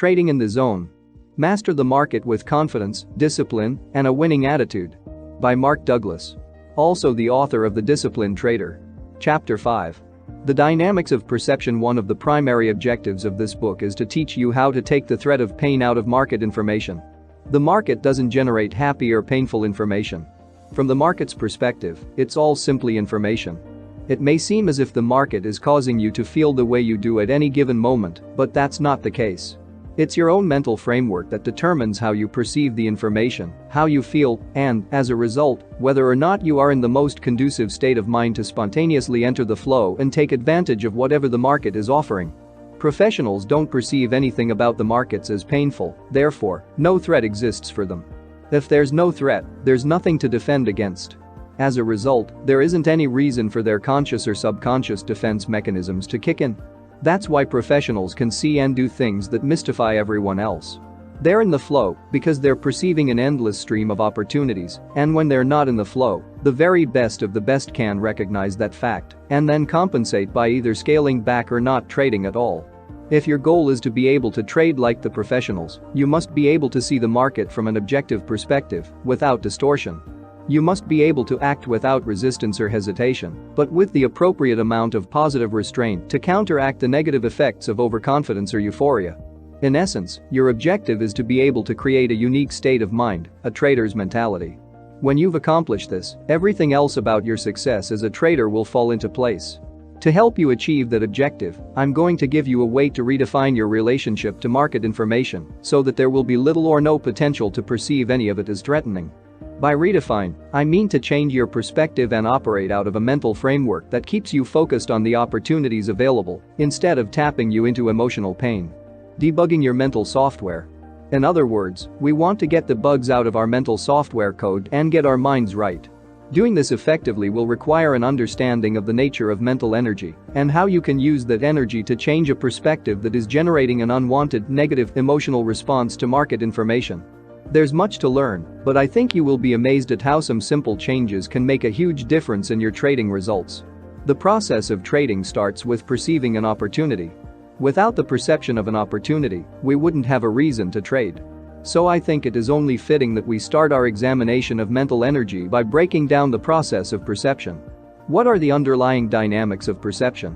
Trading in the Zone. Master the Market with Confidence, Discipline, and a Winning Attitude. By Mark Douglas. Also the author of The Disciplined Trader. Chapter 5. The Dynamics of Perception. One of the primary objectives of this book is to teach you how to take the threat of pain out of market information. The market doesn't generate happy or painful information. From the market's perspective, it's all simply information. It may seem as if the market is causing you to feel the way you do at any given moment, but that's not the case. It's your own mental framework that determines how you perceive the information, how you feel, and, as a result, whether or not you are in the most conducive state of mind to spontaneously enter the flow and take advantage of whatever the market is offering. Professionals don't perceive anything about the markets as painful, therefore, no threat exists for them. If there's no threat, there's nothing to defend against. As a result, there isn't any reason for their conscious or subconscious defense mechanisms to kick in. That's why professionals can see and do things that mystify everyone else. They're in the flow because they're perceiving an endless stream of opportunities, and when they're not in the flow, the very best of the best can recognize that fact and then compensate by either scaling back or not trading at all. If your goal is to be able to trade like the professionals, you must be able to see the market from an objective perspective, without distortion. You must be able to act without resistance or hesitation, but with the appropriate amount of positive restraint to counteract the negative effects of overconfidence or euphoria. In essence, your objective is to be able to create a unique state of mind, a trader's mentality. When you've accomplished this, everything else about your success as a trader will fall into place. To help you achieve that objective, I'm going to give you a way to redefine your relationship to market information so that there will be little or no potential to perceive any of it as threatening. By redefine, I mean to change your perspective and operate out of a mental framework that keeps you focused on the opportunities available instead of tapping you into emotional pain. Debugging your mental software. In other words, we want to get the bugs out of our mental software code and get our minds right. Doing this effectively will require an understanding of the nature of mental energy and how you can use that energy to change a perspective that is generating an unwanted negative emotional response to market information. There's much to learn, but I think you will be amazed at how some simple changes can make a huge difference in your trading results. The process of trading starts with perceiving an opportunity. Without the perception of an opportunity, we wouldn't have a reason to trade. So I think it is only fitting that we start our examination of mental energy by breaking down the process of perception. What are the underlying dynamics of perception?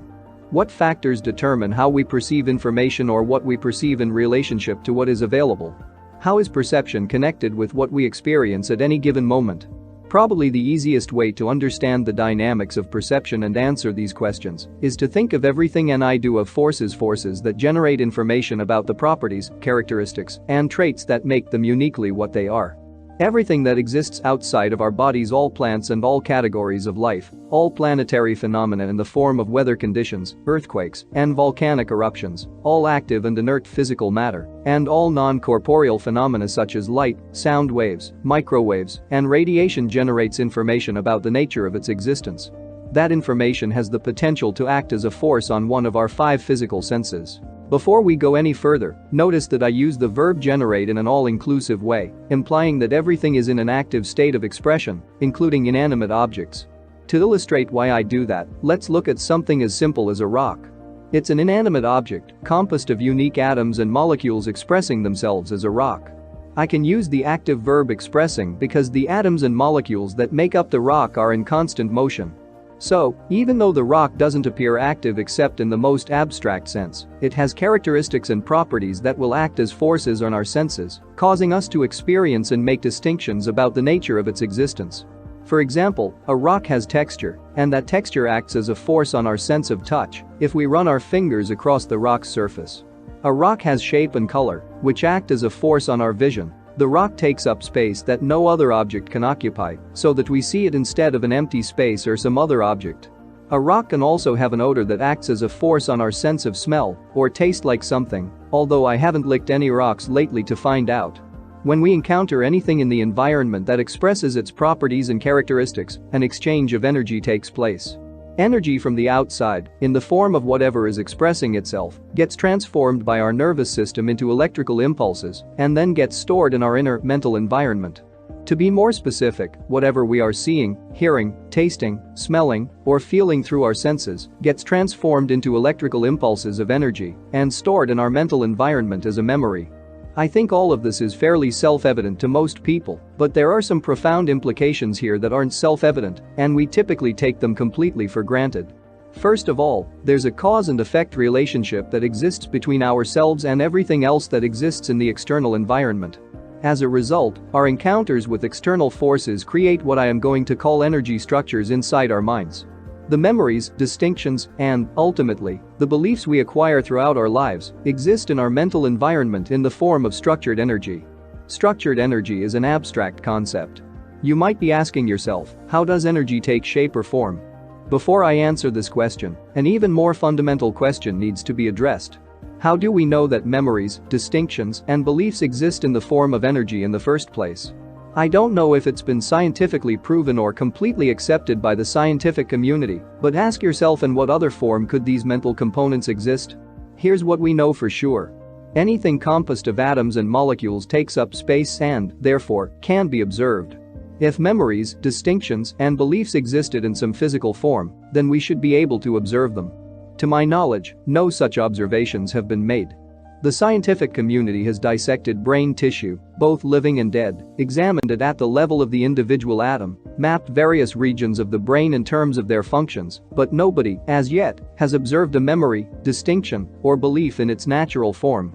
What factors determine how we perceive information or what we perceive in relationship to what is available? How is perception connected with what we experience at any given moment? Probably the easiest way to understand the dynamics of perception and answer these questions is to think of everything I do of forces that generate information about the properties, characteristics, and traits that make them uniquely what they are. Everything that exists outside of our bodies, all plants and all categories of life, all planetary phenomena in the form of weather conditions, earthquakes, and volcanic eruptions, all active and inert physical matter, and all non-corporeal phenomena such as light, sound waves, microwaves, and radiation generates information about the nature of its existence. That information has the potential to act as a force on one of our 5 physical senses. Before we go any further, notice that I use the verb generate in an all-inclusive way, implying that everything is in an active state of expression, including inanimate objects. To illustrate why I do that, let's look at something as simple as a rock. It's an inanimate object, composed of unique atoms and molecules expressing themselves as a rock. I can use the active verb expressing because the atoms and molecules that make up the rock are in constant motion. So, even though the rock doesn't appear active except in the most abstract sense, it has characteristics and properties that will act as forces on our senses, causing us to experience and make distinctions about the nature of its existence. For example, a rock has texture, and that texture acts as a force on our sense of touch if we run our fingers across the rock's surface. A rock has shape and color, which act as a force on our vision. The rock takes up space that no other object can occupy, so that we see it instead of an empty space or some other object. A rock can also have an odor that acts as a force on our sense of smell or taste like something, although I haven't licked any rocks lately to find out. When we encounter anything in the environment that expresses its properties and characteristics, an exchange of energy takes place. Energy from the outside, in the form of whatever is expressing itself, gets transformed by our nervous system into electrical impulses and then gets stored in our inner mental environment. To be more specific, whatever we are seeing, hearing, tasting, smelling, or feeling through our senses gets transformed into electrical impulses of energy and stored in our mental environment as a memory. I think all of this is fairly self-evident to most people, but there are some profound implications here that aren't self-evident, and we typically take them completely for granted. First of all, there's a cause and effect relationship that exists between ourselves and everything else that exists in the external environment. As a result, our encounters with external forces create what I am going to call energy structures inside our minds. The memories, distinctions, and, ultimately, the beliefs we acquire throughout our lives exist in our mental environment in the form of structured energy. Structured energy is an abstract concept. You might be asking yourself, how does energy take shape or form? Before I answer this question, an even more fundamental question needs to be addressed. How do we know that memories, distinctions, and beliefs exist in the form of energy in the first place? I don't know if it's been scientifically proven or completely accepted by the scientific community, but ask yourself, in what other form could these mental components exist? Here's what we know for sure. Anything composed of atoms and molecules takes up space and, therefore, can be observed. If memories, distinctions, and beliefs existed in some physical form, then we should be able to observe them. To my knowledge, no such observations have been made. The scientific community has dissected brain tissue, both living and dead, examined it at the level of the individual atom, mapped various regions of the brain in terms of their functions, but nobody, as yet, has observed a memory, distinction, or belief in its natural form.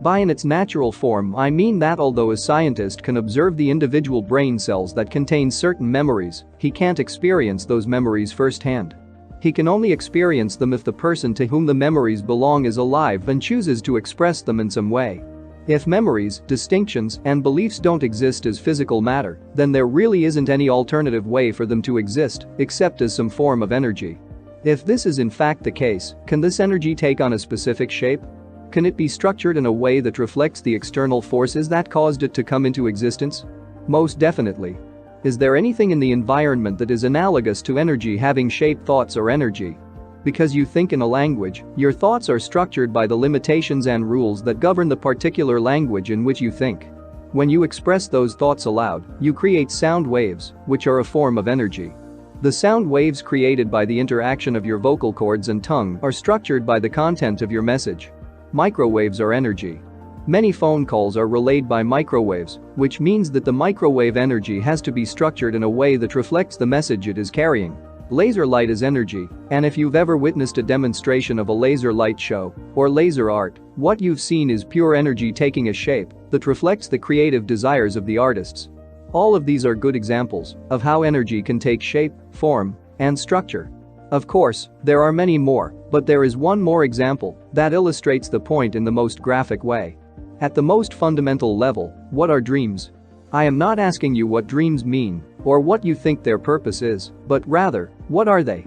By in its natural form, I mean that although a scientist can observe the individual brain cells that contain certain memories, he can't experience those memories firsthand. He can only experience them if the person to whom the memories belong is alive and chooses to express them in some way. If memories, distinctions, and beliefs don't exist as physical matter, then there really isn't any alternative way for them to exist, except as some form of energy. If this is in fact the case, can this energy take on a specific shape? Can it be structured in a way that reflects the external forces that caused it to come into existence? Most definitely. Is there anything in the environment that is analogous to energy having shape, thoughts, or energy? Because you think in a language, your thoughts are structured by the limitations and rules that govern the particular language in which you think. When you express those thoughts aloud, you create sound waves, which are a form of energy. The sound waves created by the interaction of your vocal cords and tongue are structured by the content of your message. Microwaves are energy. Many phone calls are relayed by microwaves, which means that the microwave energy has to be structured in a way that reflects the message it is carrying. Laser light is energy, and if you've ever witnessed a demonstration of a laser light show or laser art, what you've seen is pure energy taking a shape that reflects the creative desires of the artists. All of these are good examples of how energy can take shape, form, and structure. Of course, there are many more, but there is one more example that illustrates the point in the most graphic way. At the most fundamental level, what are dreams? I am not asking you what dreams mean or what you think their purpose is, but rather, what are they?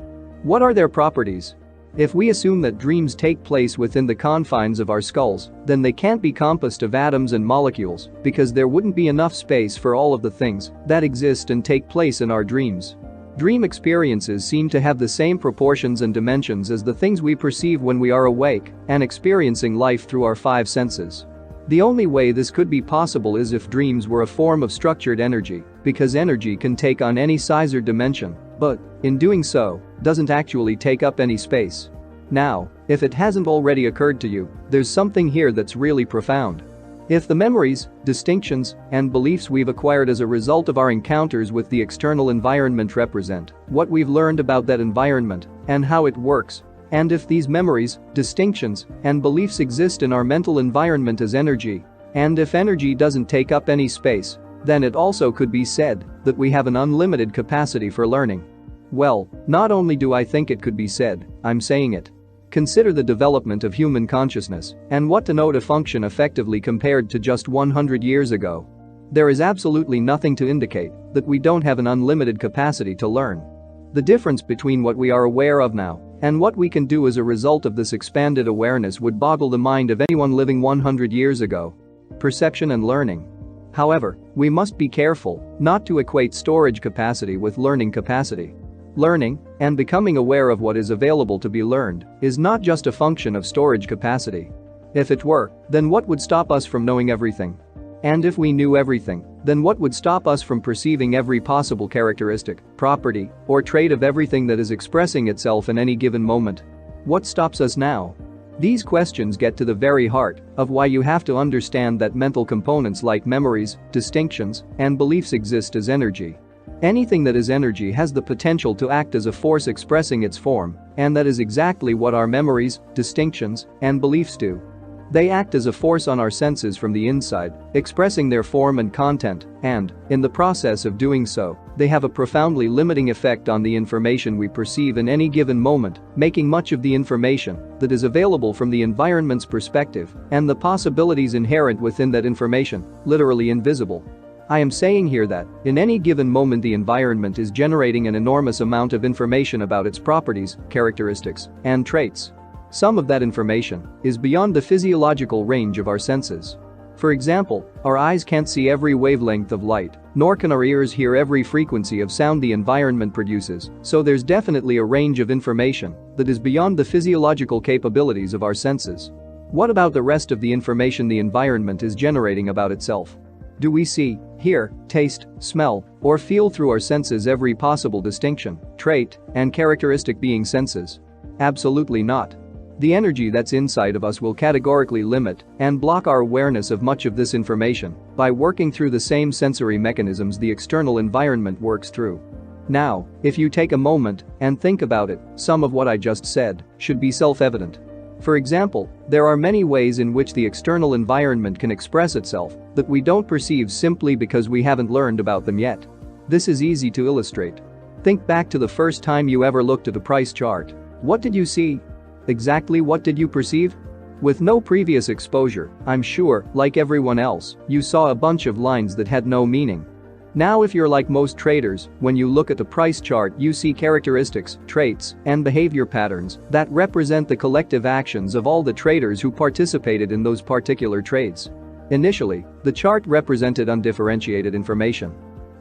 What are their properties? If we assume that dreams take place within the confines of our skulls, then they can't be composed of atoms and molecules because there wouldn't be enough space for all of the things that exist and take place in our dreams. Dream experiences seem to have the same proportions and dimensions as the things we perceive when we are awake and experiencing life through our five senses. The only way this could be possible is if dreams were a form of structured energy, because energy can take on any size or dimension, but, in doing so, doesn't actually take up any space. Now, if it hasn't already occurred to you, there's something here that's really profound. If the memories, distinctions, and beliefs we've acquired as a result of our encounters with the external environment represent what we've learned about that environment and how it works, and if these memories, distinctions, and beliefs exist in our mental environment as energy, and if energy doesn't take up any space, then it also could be said that we have an unlimited capacity for learning. Well, not only do I think it could be said, I'm saying it. Consider the development of human consciousness and what to know to function effectively compared to just 100 years ago. There is absolutely nothing to indicate that we don't have an unlimited capacity to learn. The difference between what we are aware of now and what we can do as a result of this expanded awareness would boggle the mind of anyone living 100 years ago. Perception and learning. However, we must be careful not to equate storage capacity with learning capacity. Learning, and becoming aware of what is available to be learned, is not just a function of storage capacity. If it were, then what would stop us from knowing everything? And if we knew everything, then what would stop us from perceiving every possible characteristic, property, or trait of everything that is expressing itself in any given moment? What stops us now? These questions get to the very heart of why you have to understand that mental components like memories, distinctions, and beliefs exist as energy. Anything that is energy has the potential to act as a force expressing its form, and that is exactly what our memories, distinctions, and beliefs do. They act as a force on our senses from the inside, expressing their form and content, and, in the process of doing so, they have a profoundly limiting effect on the information we perceive in any given moment, making much of the information that is available from the environment's perspective and the possibilities inherent within that information literally invisible. I am saying here that, in any given moment, the environment is generating an enormous amount of information about its properties, characteristics, and traits. Some of that information is beyond the physiological range of our senses. For example, our eyes can't see every wavelength of light, nor can our ears hear every frequency of sound the environment produces, so there's definitely a range of information that is beyond the physiological capabilities of our senses. What about the rest of the information the environment is generating about itself? Do we see, hear, taste, smell, or feel through our senses every possible distinction, trait, and characteristic being senses? Absolutely not. The energy that's inside of us will categorically limit and block our awareness of much of this information by working through the same sensory mechanisms the external environment works through. Now, if you take a moment and think about it, some of what I just said should be self-evident. For example, there are many ways in which the external environment can express itself that we don't perceive simply because we haven't learned about them yet. This is easy to illustrate. Think back to the first time you ever looked at a price chart. What did you see? Exactly what did you perceive? With no previous exposure, I'm sure, like everyone else, you saw a bunch of lines that had no meaning. Now if you're like most traders, when you look at the price chart you see characteristics, traits, and behavior patterns that represent the collective actions of all the traders who participated in those particular trades. Initially, the chart represented undifferentiated information.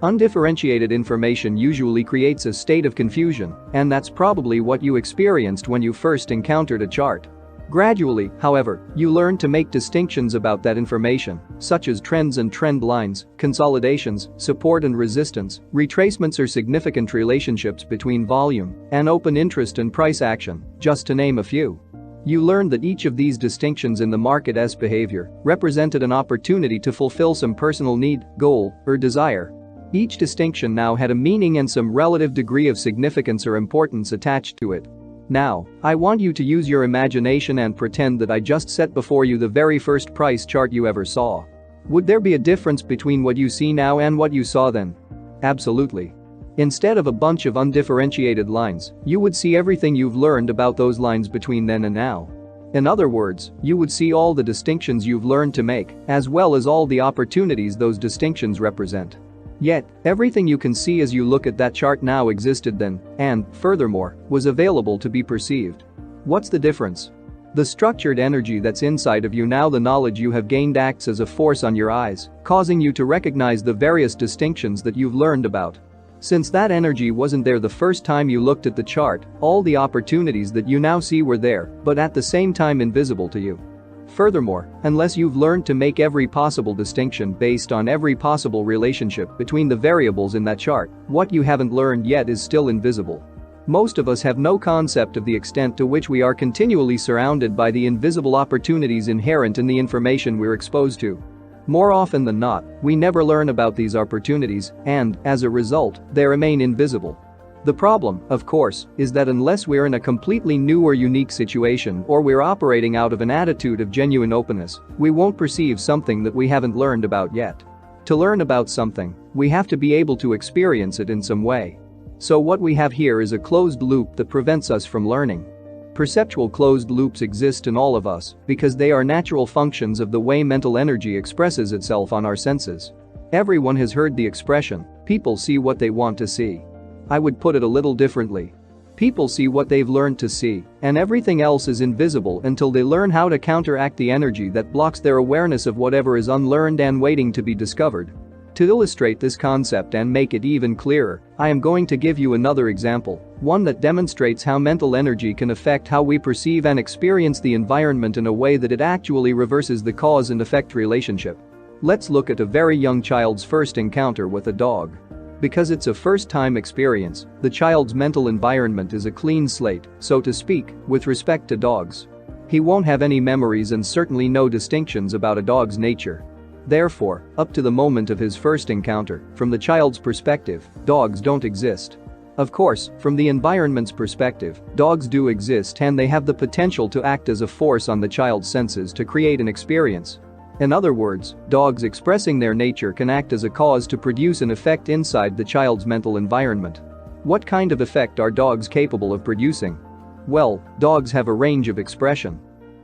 Undifferentiated information usually creates a state of confusion, and that's probably what you experienced when you first encountered a chart. Gradually, however, you learn to make distinctions about that information, such as trends and trend lines, consolidations, support and resistance, retracements or significant relationships between volume and open interest and price action, just to name a few. You learned that each of these distinctions in the market's behavior represented an opportunity to fulfill some personal need, goal, or desire. Each distinction now had a meaning and some relative degree of significance or importance attached to it. Now, I want you to use your imagination and pretend that I just set before you the very first price chart you ever saw. Would there be a difference between what you see now and what you saw then? Absolutely. Instead of a bunch of undifferentiated lines, you would see everything you've learned about those lines between then and now. In other words, you would see all the distinctions you've learned to make, as well as all the opportunities those distinctions represent. Yet, everything you can see as you look at that chart now existed then, and, furthermore, was available to be perceived. What's the difference? The structured energy that's inside of you now, the knowledge you have gained, acts as a force on your eyes, causing you to recognize the various distinctions that you've learned about. Since that energy wasn't there the first time you looked at the chart, all the opportunities that you now see were there, but at the same time invisible to you. Furthermore, unless you've learned to make every possible distinction based on every possible relationship between the variables in that chart, what you haven't learned yet is still invisible. Most of us have no concept of the extent to which we are continually surrounded by the invisible opportunities inherent in the information we're exposed to. More often than not, we never learn about these opportunities, and, as a result, they remain invisible. The problem, of course, is that unless we're in a completely new or unique situation or we're operating out of an attitude of genuine openness, we won't perceive something that we haven't learned about yet. To learn about something, we have to be able to experience it in some way. So what we have here is a closed loop that prevents us from learning. Perceptual closed loops exist in all of us because they are natural functions of the way mental energy expresses itself on our senses. Everyone has heard the expression, people see what they want to see. I would put it a little differently. People see what they've learned to see, and everything else is invisible until they learn how to counteract the energy that blocks their awareness of whatever is unlearned and waiting to be discovered. To illustrate this concept and make it even clearer, I am going to give you another example, one that demonstrates how mental energy can affect how we perceive and experience the environment in a way that it actually reverses the cause and effect relationship. Let's look at a very young child's first encounter with a dog. Because it's a first-time experience, the child's mental environment is a clean slate, so to speak, with respect to dogs. He won't have any memories and certainly no distinctions about a dog's nature. Therefore, up to the moment of his first encounter, from the child's perspective, dogs don't exist. Of course, from the environment's perspective, dogs do exist and they have the potential to act as a force on the child's senses to create an experience. In other words, dogs expressing their nature can act as a cause to produce an effect inside the child's mental environment. What kind of effect are dogs capable of producing? Well, dogs have a range of expression.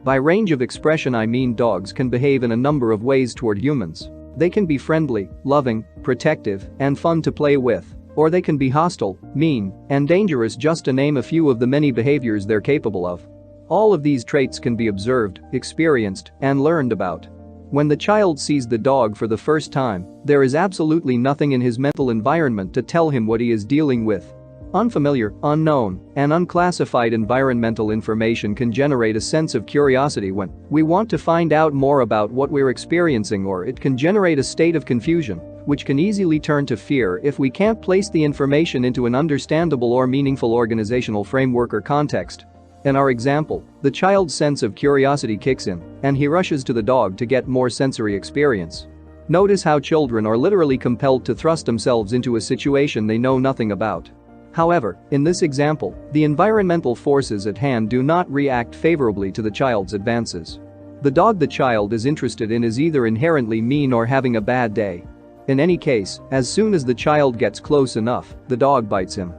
By range of expression I mean dogs can behave in a number of ways toward humans. They can be friendly, loving, protective, and fun to play with. Or they can be hostile, mean, and dangerous, just to name a few of the many behaviors they're capable of. All of these traits can be observed, experienced, and learned about. When the child sees the dog for the first time, there is absolutely nothing in his mental environment to tell him what he is dealing with. Unfamiliar, unknown, and unclassified environmental information can generate a sense of curiosity when we want to find out more about what we're experiencing, or it can generate a state of confusion, which can easily turn to fear if we can't place the information into an understandable or meaningful organizational framework or context. In our example, the child's sense of curiosity kicks in, and he rushes to the dog to get more sensory experience. Notice how children are literally compelled to thrust themselves into a situation they know nothing about. However, in this example, the environmental forces at hand do not react favorably to the child's advances. The dog the child is interested in is either inherently mean or having a bad day. In any case, as soon as the child gets close enough, the dog bites him.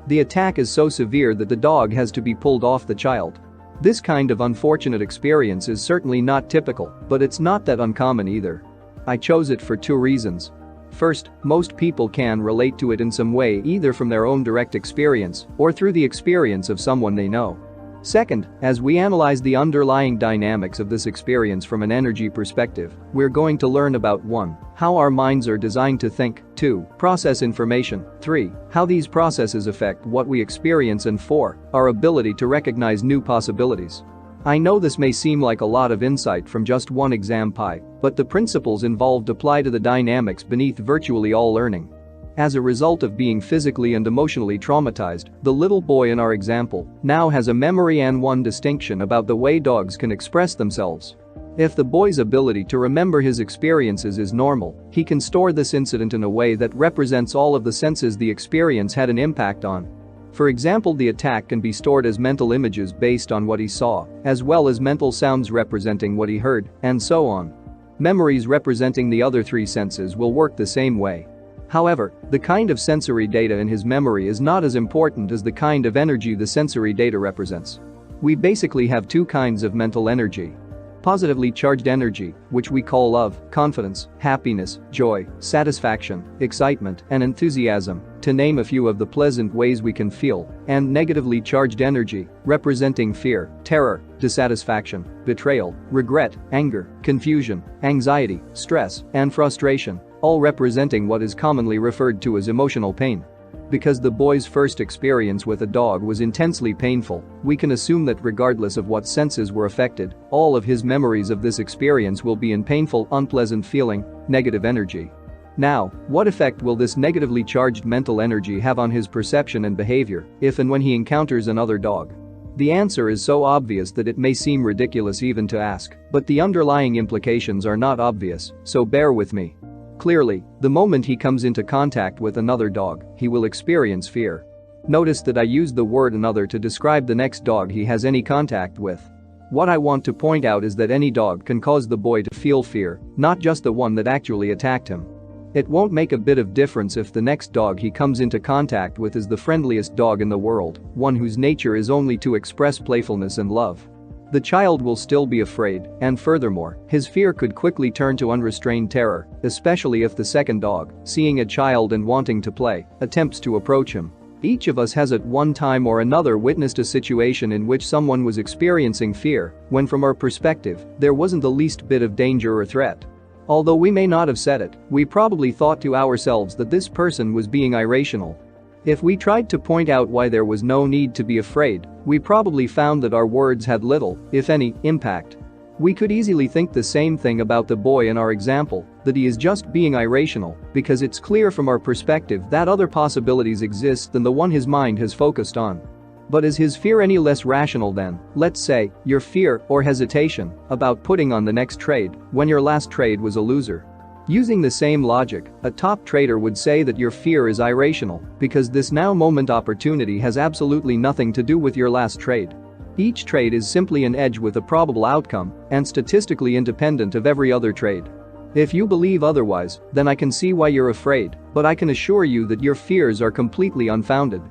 The attack is so severe that the dog has to be pulled off the child. This kind of unfortunate experience is certainly not typical, but it's not that uncommon either. I chose it for two reasons. First, most people can relate to it in some way, either from their own direct experience or through the experience of someone they know. Second, as we analyze the underlying dynamics of this experience from an energy perspective, we're going to learn about 1. How our minds are designed to think, 2. Process information, 3. How these processes affect what we experience, and 4. Our ability to recognize new possibilities. I know this may seem like a lot of insight from just one exam pie, but the principles involved apply to the dynamics beneath virtually all learning. As a result of being physically and emotionally traumatized, the little boy in our example now has a memory and one distinction about the way dogs can express themselves. If the boy's ability to remember his experiences is normal, he can store this incident in a way that represents all of the senses the experience had an impact on. For example, the attack can be stored as mental images based on what he saw, as well as mental sounds representing what he heard, and so on. Memories representing the other three senses will work the same way. However, the kind of sensory data in his memory is not as important as the kind of energy the sensory data represents. We basically have two kinds of mental energy. Positively charged energy, which we call love, confidence, happiness, joy, satisfaction, excitement, and enthusiasm, to name a few of the pleasant ways we can feel, and negatively charged energy, representing fear, terror, dissatisfaction, betrayal, regret, anger, confusion, anxiety, stress, and frustration, all representing what is commonly referred to as emotional pain. Because the boy's first experience with a dog was intensely painful, we can assume that regardless of what senses were affected, all of his memories of this experience will be in painful, unpleasant feeling, negative energy. Now, what effect will this negatively charged mental energy have on his perception and behavior if and when he encounters another dog? The answer is so obvious that it may seem ridiculous even to ask, but the underlying implications are not obvious, so bear with me. Clearly, the moment he comes into contact with another dog, he will experience fear. Notice that I used the word another to describe the next dog he has any contact with. What I want to point out is that any dog can cause the boy to feel fear, not just the one that actually attacked him. It won't make a bit of difference if the next dog he comes into contact with is the friendliest dog in the world, one whose nature is only to express playfulness and love. The child will still be afraid, and furthermore, his fear could quickly turn to unrestrained terror, especially if the second dog, seeing a child and wanting to play, attempts to approach him. Each of us has at one time or another witnessed a situation in which someone was experiencing fear, when from our perspective, there wasn't the least bit of danger or threat. Although we may not have said it, we probably thought to ourselves that this person was being irrational. If we tried to point out why there was no need to be afraid, we probably found that our words had little, if any, impact. We could easily think the same thing about the boy in our example, that he is just being irrational, because it's clear from our perspective that other possibilities exist than the one his mind has focused on. But is his fear any less rational than, let's say, your fear or hesitation about putting on the next trade when your last trade was a loser? Using the same logic, a top trader would say that your fear is irrational because this now moment opportunity has absolutely nothing to do with your last trade. Each trade is simply an edge with a probable outcome and statistically independent of every other trade. If you believe otherwise, then I can see why you're afraid, but I can assure you that your fears are completely unfounded.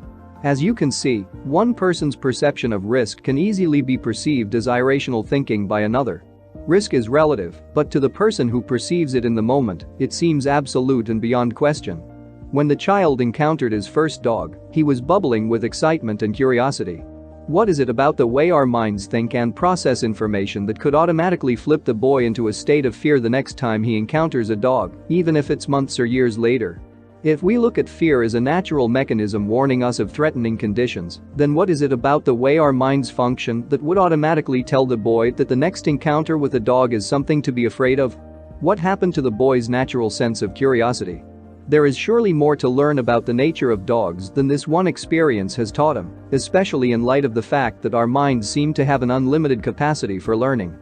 As you can see, one person's perception of risk can easily be perceived as irrational thinking by another. Risk is relative, but to the person who perceives it in the moment, it seems absolute and beyond question. When the child encountered his first dog, he was bubbling with excitement and curiosity. What is it about the way our minds think and process information that could automatically flip the boy into a state of fear the next time he encounters a dog, even if it's months or years later? If we look at fear as a natural mechanism warning us of threatening conditions, then what is it about the way our minds function that would automatically tell the boy that the next encounter with a dog is something to be afraid of? What happened to the boy's natural sense of curiosity? There is surely more to learn about the nature of dogs than this one experience has taught him, especially in light of the fact that our minds seem to have an unlimited capacity for learning.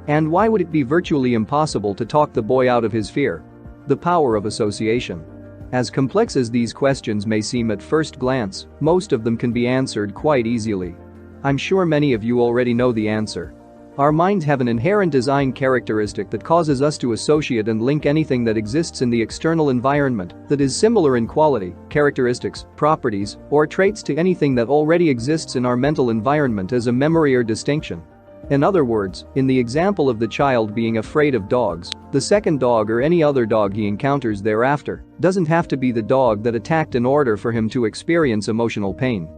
And why would it be virtually impossible to talk the boy out of his fear? The power of association. As complex as these questions may seem at first glance, most of them can be answered quite easily. I'm sure many of you already know the answer. Our minds have an inherent design characteristic that causes us to associate and link anything that exists in the external environment that is similar in quality, characteristics, properties, or traits to anything that already exists in our mental environment as a memory or distinction. In other words, in the example of the child being afraid of dogs, the second dog or any other dog he encounters thereafter doesn't have to be the dog that attacked in order for him to experience emotional pain.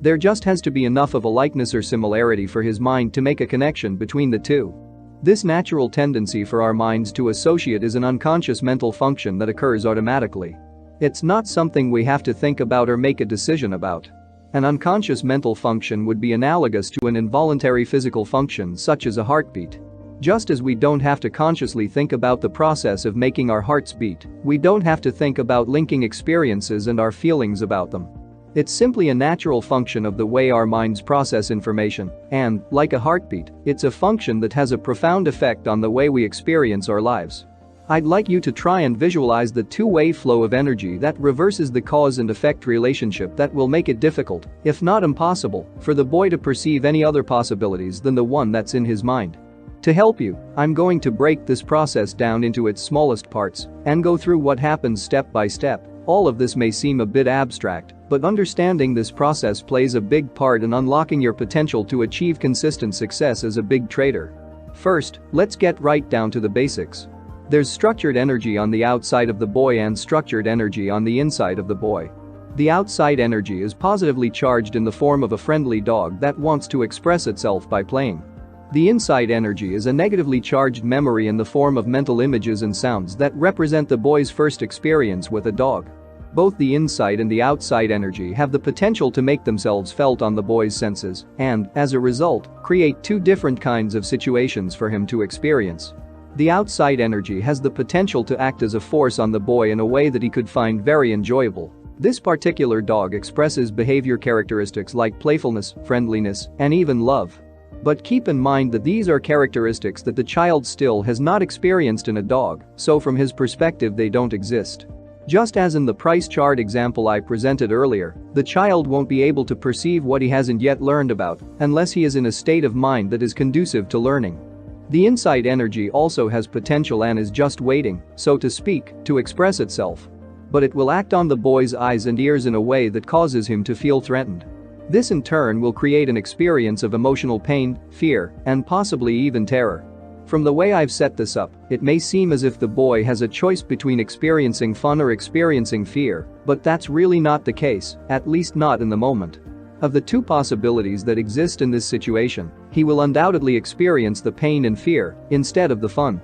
There just has to be enough of a likeness or similarity for his mind to make a connection between the two. This natural tendency for our minds to associate is an unconscious mental function that occurs automatically. It's not something we have to think about or make a decision about. An unconscious mental function would be analogous to an involuntary physical function such as a heartbeat. Just as we don't have to consciously think about the process of making our hearts beat, we don't have to think about linking experiences and our feelings about them. It's simply a natural function of the way our minds process information, and, like a heartbeat, it's a function that has a profound effect on the way we experience our lives. I'd like you to try and visualize the two-way flow of energy that reverses the cause and effect relationship that will make it difficult, if not impossible, for the boy to perceive any other possibilities than the one that's in his mind. To help you, I'm going to break this process down into its smallest parts and go through what happens step by step. All of this may seem a bit abstract, but understanding this process plays a big part in unlocking your potential to achieve consistent success as a big trader. First, let's get right down to the basics. There's structured energy on the outside of the boy and structured energy on the inside of the boy. The outside energy is positively charged in the form of a friendly dog that wants to express itself by playing. The inside energy is a negatively charged memory in the form of mental images and sounds that represent the boy's first experience with a dog. Both the inside and the outside energy have the potential to make themselves felt on the boy's senses and, as a result, create two different kinds of situations for him to experience. The outside energy has the potential to act as a force on the boy in a way that he could find very enjoyable. This particular dog expresses behavior characteristics like playfulness, friendliness, and even love. But keep in mind that these are characteristics that the child still has not experienced in a dog, so from his perspective they don't exist. Just as in the price chart example I presented earlier, the child won't be able to perceive what he hasn't yet learned about unless he is in a state of mind that is conducive to learning. The inside energy also has potential and is just waiting, so to speak, to express itself. But it will act on the boy's eyes and ears in a way that causes him to feel threatened. This in turn will create an experience of emotional pain, fear, and possibly even terror. From the way I've set this up, it may seem as if the boy has a choice between experiencing fun or experiencing fear, but that's really not the case, at least not in the moment. Of the two possibilities that exist in this situation, he will undoubtedly experience the pain and fear instead of the fun.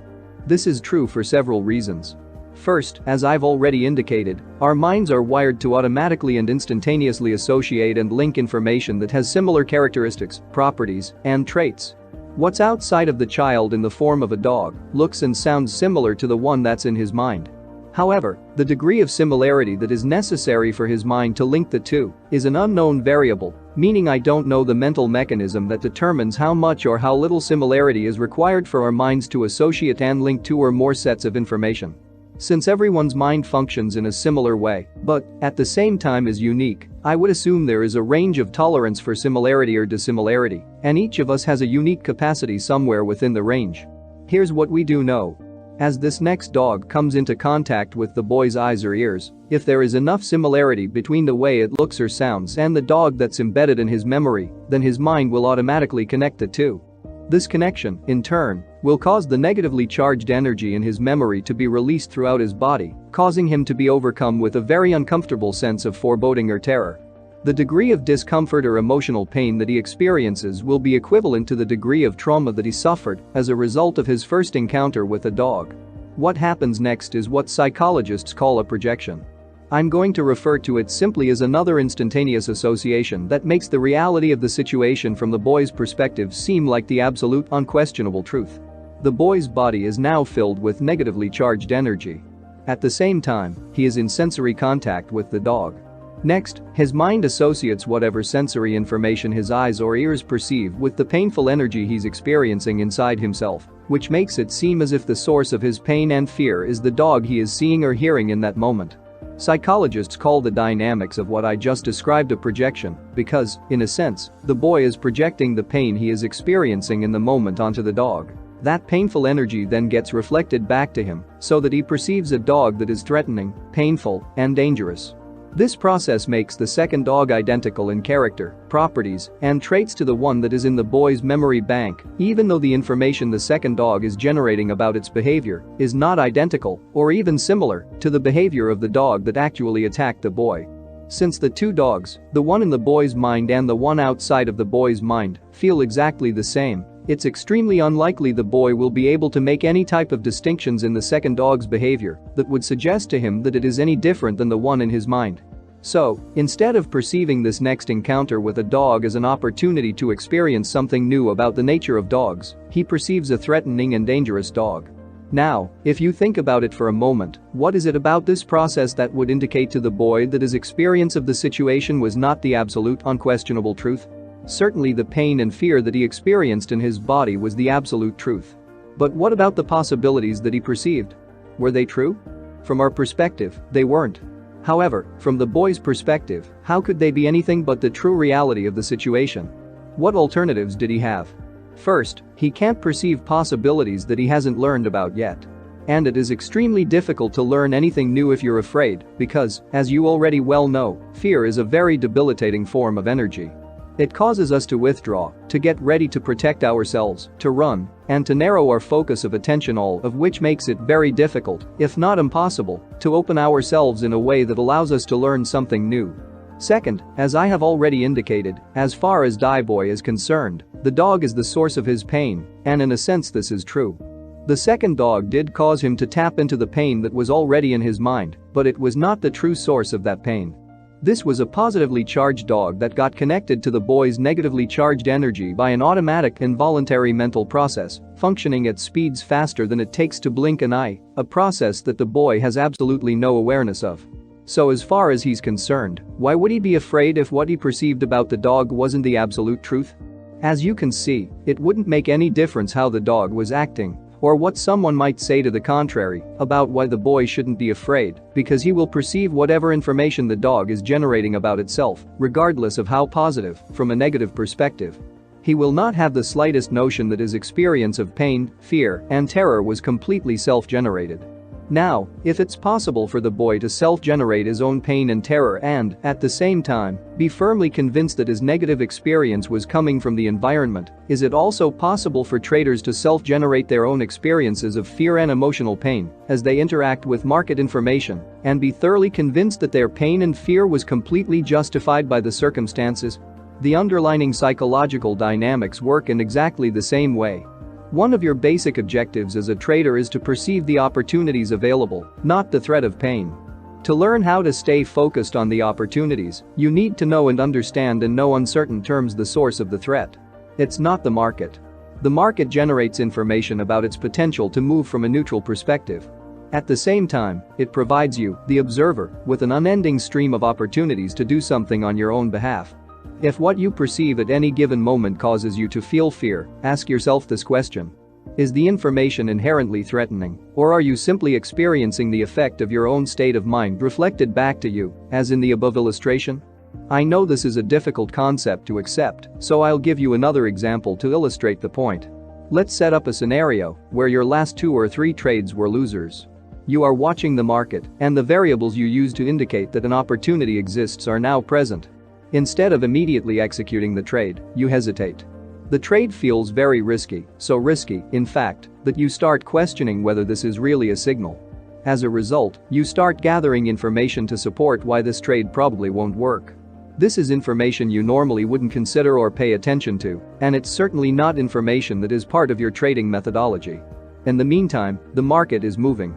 This is true for several reasons. First, as I've already indicated, our minds are wired to automatically and instantaneously associate and link information that has similar characteristics, properties, and traits. What's outside of the child in the form of a dog looks and sounds similar to the one that's in his mind. However, the degree of similarity that is necessary for his mind to link the two is an unknown variable, meaning I don't know the mental mechanism that determines how much or how little similarity is required for our minds to associate and link two or more sets of information. Since everyone's mind functions in a similar way, but at the same time is unique, I would assume there is a range of tolerance for similarity or dissimilarity, and each of us has a unique capacity somewhere within the range. Here's what we do know. As this next dog comes into contact with the boy's eyes or ears, if there is enough similarity between the way it looks or sounds and the dog that's embedded in his memory, then his mind will automatically connect the two. This connection, in turn, will cause the negatively charged energy in his memory to be released throughout his body, causing him to be overcome with a very uncomfortable sense of foreboding or terror. The degree of discomfort or emotional pain that he experiences will be equivalent to the degree of trauma that he suffered as a result of his first encounter with a dog. What happens next is what psychologists call a projection. I'm going to refer to it simply as another instantaneous association that makes the reality of the situation from the boy's perspective seem like the absolute, unquestionable truth. The boy's body is now filled with negatively charged energy. At the same time, he is in sensory contact with the dog. Next, his mind associates whatever sensory information his eyes or ears perceive with the painful energy he's experiencing inside himself, which makes it seem as if the source of his pain and fear is the dog he is seeing or hearing in that moment. Psychologists call the dynamics of what I just described a projection because, in a sense, the boy is projecting the pain he is experiencing in the moment onto the dog. That painful energy then gets reflected back to him so that he perceives a dog that is threatening, painful, and dangerous. This process makes the second dog identical in character, properties, and traits to the one that is in the boy's memory bank, even though the information the second dog is generating about its behavior is not identical or even similar to the behavior of the dog that actually attacked the boy. Since the two dogs, the one in the boy's mind and the one outside of the boy's mind, feel exactly the same, it's extremely unlikely the boy will be able to make any type of distinctions in the second dog's behavior that would suggest to him that it is any different than the one in his mind. So, instead of perceiving this next encounter with a dog as an opportunity to experience something new about the nature of dogs, he perceives a threatening and dangerous dog. Now, if you think about it for a moment, what is it about this process that would indicate to the boy that his experience of the situation was not the absolute, unquestionable truth? Certainly the pain and fear that he experienced in his body was the absolute truth. But what about the possibilities that he perceived? Were they true? From our perspective, they weren't. However, from the boy's perspective, how could they be anything but the true reality of the situation? What alternatives did he have? First, he can't perceive possibilities that he hasn't learned about yet. And it is extremely difficult to learn anything new if you're afraid, because, as you already well know, fear is a very debilitating form of energy. It causes us to withdraw, to get ready to protect ourselves, to run, and to narrow our focus of attention, all of which makes it very difficult, if not impossible, to open ourselves in a way that allows us to learn something new. Second, as I have already indicated, as far as Die Boy is concerned, the dog is the source of his pain, and in a sense this is true. The second dog did cause him to tap into the pain that was already in his mind, but it was not the true source of that pain. This was a positively charged dog that got connected to the boy's negatively charged energy by an automatic, involuntary mental process, functioning at speeds faster than it takes to blink an eye, a process that the boy has absolutely no awareness of. So as far as he's concerned, why would he be afraid if what he perceived about the dog wasn't the absolute truth? As you can see, it wouldn't make any difference how the dog was acting, or what someone might say to the contrary about why the boy shouldn't be afraid, because he will perceive whatever information the dog is generating about itself, regardless of how positive, from a negative perspective. He will not have the slightest notion that his experience of pain, fear, and terror was completely self-generated. Now, if it's possible for the boy to self-generate his own pain and terror and, at the same time, be firmly convinced that his negative experience was coming from the environment, is it also possible for traders to self-generate their own experiences of fear and emotional pain as they interact with market information and be thoroughly convinced that their pain and fear was completely justified by the circumstances? The underlying psychological dynamics work in exactly the same way. One of your basic objectives as a trader is to perceive the opportunities available, not the threat of pain. To learn how to stay focused on the opportunities, you need to know and understand in no uncertain terms the source of the threat. It's not the market. The market generates information about its potential to move from a neutral perspective. At the same time, it provides you, the observer, with an unending stream of opportunities to do something on your own behalf. If what you perceive at any given moment causes you to feel fear, ask yourself this question. Is the information inherently threatening, or are you simply experiencing the effect of your own state of mind reflected back to you, as in the above illustration? I know this is a difficult concept to accept, so I'll give you another example to illustrate the point. Let's set up a scenario where your last 2 or 3 trades were losers. You are watching the market, and the variables you use to indicate that an opportunity exists are now present. Instead of immediately executing the trade, you hesitate. The trade feels very risky, so risky, in fact, that you start questioning whether this is really a signal. As a result, you start gathering information to support why this trade probably won't work. This is information you normally wouldn't consider or pay attention to, and it's certainly not information that is part of your trading methodology. In the meantime, the market is moving.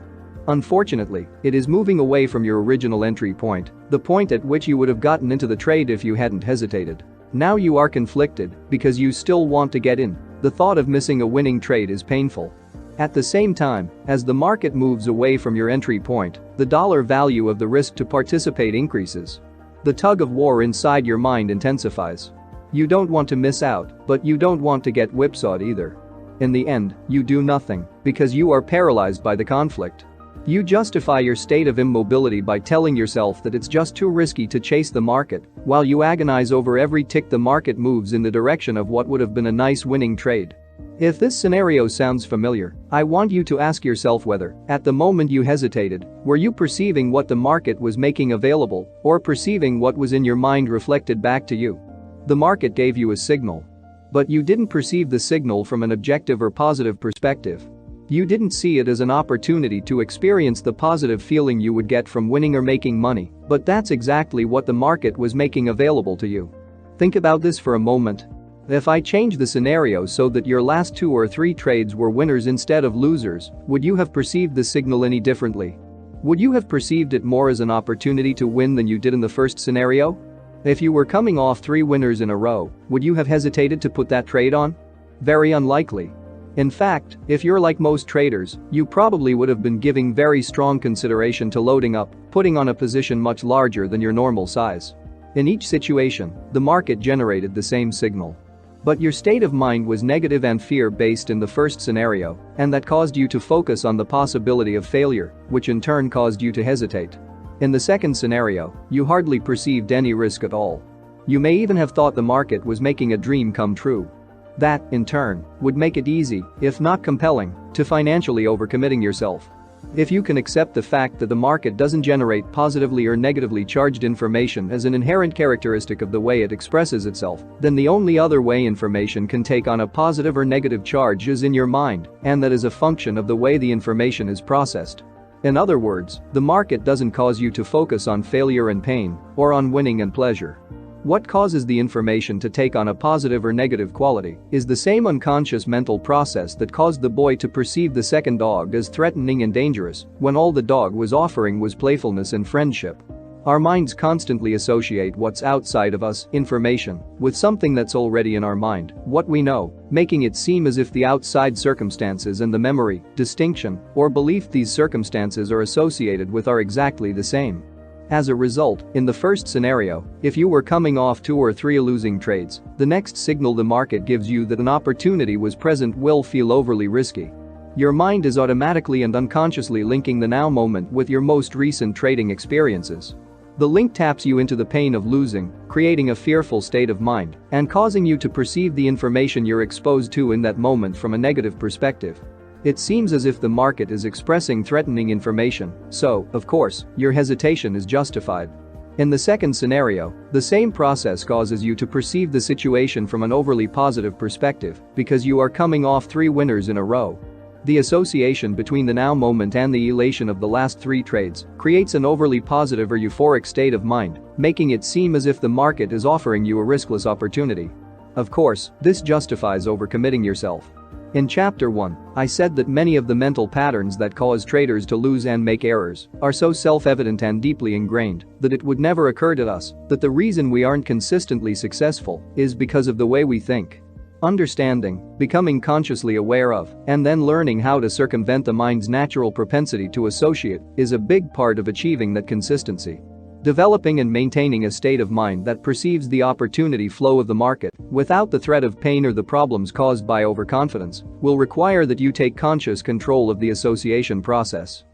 Unfortunately, it is moving away from your original entry point, the point at which you would have gotten into the trade if you hadn't hesitated. Now you are conflicted because you still want to get in. The thought of missing a winning trade is painful. At the same time, as the market moves away from your entry point, the dollar value of the risk to participate increases. The tug of war inside your mind intensifies. You don't want to miss out, but you don't want to get whipsawed either. In the end, you do nothing because you are paralyzed by the conflict. You justify your state of immobility by telling yourself that it's just too risky to chase the market, while you agonize over every tick the market moves in the direction of what would have been a nice winning trade. If this scenario sounds familiar, I want you to ask yourself whether, at the moment you hesitated, were you perceiving what the market was making available or perceiving what was in your mind reflected back to you? The market gave you a signal. But you didn't perceive the signal from an objective or positive perspective. You didn't see it as an opportunity to experience the positive feeling you would get from winning or making money, but that's exactly what the market was making available to you. Think about this for a moment. If I change the scenario so that your last 2 or 3 trades were winners instead of losers, would you have perceived the signal any differently? Would you have perceived it more as an opportunity to win than you did in the first scenario? If you were coming off 3 winners in a row, would you have hesitated to put that trade on? Very unlikely. In fact, if you're like most traders, you probably would have been giving very strong consideration to loading up, putting on a position much larger than your normal size. In each situation, the market generated the same signal. But your state of mind was negative and fear-based in the first scenario, and that caused you to focus on the possibility of failure, which in turn caused you to hesitate. In the second scenario, you hardly perceived any risk at all. You may even have thought the market was making a dream come true. That, in turn, would make it easy, if not compelling, to financially overcommitting yourself. If you can accept the fact that the market doesn't generate positively or negatively charged information as an inherent characteristic of the way it expresses itself, then the only other way information can take on a positive or negative charge is in your mind, and that is a function of the way the information is processed. In other words, the market doesn't cause you to focus on failure and pain, or on winning and pleasure. What causes the information to take on a positive or negative quality is the same unconscious mental process that caused the boy to perceive the second dog as threatening and dangerous when all the dog was offering was playfulness and friendship. Our minds constantly associate what's outside of us, information, with something that's already in our mind, what we know, making it seem as if the outside circumstances and the memory, distinction, or belief these circumstances are associated with are exactly the same. As a result, in the first scenario, if you were coming off 2 or 3 losing trades, the next signal the market gives you that an opportunity was present will feel overly risky. Your mind is automatically and unconsciously linking the now moment with your most recent trading experiences. The link taps you into the pain of losing, creating a fearful state of mind and causing you to perceive the information you're exposed to in that moment from a negative perspective. It seems as if the market is expressing threatening information, so, of course, your hesitation is justified. In the second scenario, the same process causes you to perceive the situation from an overly positive perspective because you are coming off 3 winners in a row. The association between the now moment and the elation of the last 3 trades creates an overly positive or euphoric state of mind, making it seem as if the market is offering you a riskless opportunity. Of course, this justifies overcommitting yourself. In Chapter 1, I said that many of the mental patterns that cause traders to lose and make errors are so self-evident and deeply ingrained that it would never occur to us that the reason we aren't consistently successful is because of the way we think. Understanding, becoming consciously aware of, and then learning how to circumvent the mind's natural propensity to associate is a big part of achieving that consistency. Developing and maintaining a state of mind that perceives the opportunity flow of the market without the threat of pain or the problems caused by overconfidence will require that you take conscious control of the association process.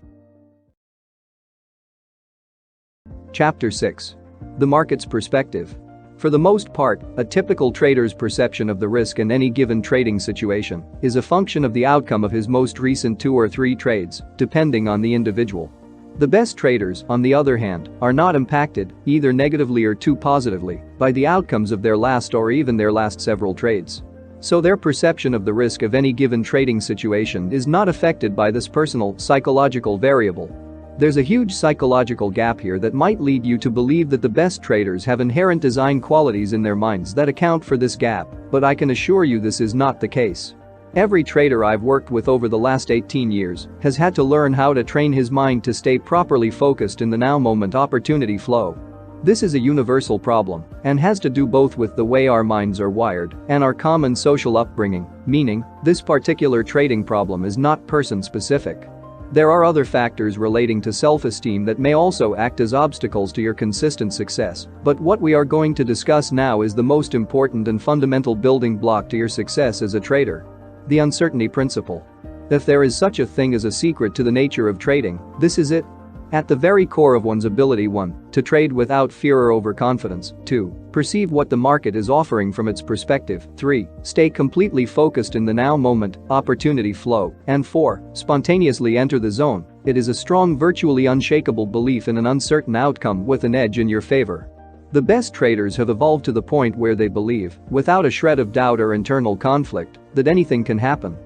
Chapter 6. The market's perspective. For the most part, a typical trader's perception of the risk in any given trading situation is a function of the outcome of his most recent 2 or 3 trades, depending on the individual. The best traders, on the other hand, are not impacted, either negatively or too positively, by the outcomes of their last or even their last several trades. So their perception of the risk of any given trading situation is not affected by this personal, psychological variable. There's a huge psychological gap here that might lead you to believe that the best traders have inherent design qualities in their minds that account for this gap, but I can assure you this is not the case. Every trader I've worked with over the last 18 years has had to learn how to train his mind to stay properly focused in the now moment opportunity flow. This is a universal problem and has to do both with the way our minds are wired and our common social upbringing, meaning, this particular trading problem is not person-specific. There are other factors relating to self-esteem that may also act as obstacles to your consistent success, but what we are going to discuss now is the most important and fundamental building block to your success as a trader. The uncertainty principle. If there is such a thing as a secret to the nature of trading, this is it. At the very core of one's ability 1. To trade without fear or overconfidence, 2. Perceive what the market is offering from its perspective, 3. Stay completely focused in the now moment, opportunity flow, and 4. Spontaneously enter the zone. It is a strong, virtually unshakable belief in an uncertain outcome with an edge in your favor. The best traders have evolved to the point where they believe, without a shred of doubt or internal conflict, that anything can happen.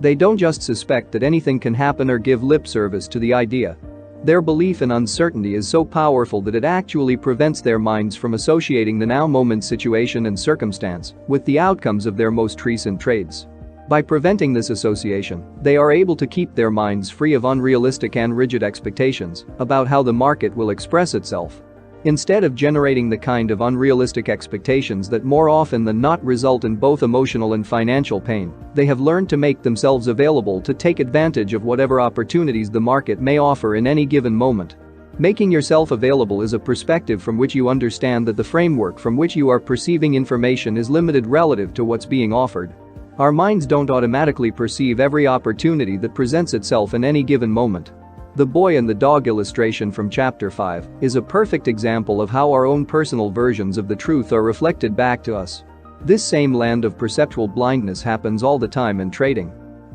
They don't just suspect that anything can happen or give lip service to the idea. Their belief in uncertainty is so powerful that it actually prevents their minds from associating the now moment situation and circumstance with the outcomes of their most recent trades. By preventing this association, they are able to keep their minds free of unrealistic and rigid expectations about how the market will express itself. Instead of generating the kind of unrealistic expectations that more often than not result in both emotional and financial pain, they have learned to make themselves available to take advantage of whatever opportunities the market may offer in any given moment. Making yourself available is a perspective from which you understand that the framework from which you are perceiving information is limited relative to what's being offered. Our minds don't automatically perceive every opportunity that presents itself in any given moment. The boy and the dog illustration from Chapter 5 is a perfect example of how our own personal versions of the truth are reflected back to us. This same land of perceptual blindness happens all the time in trading.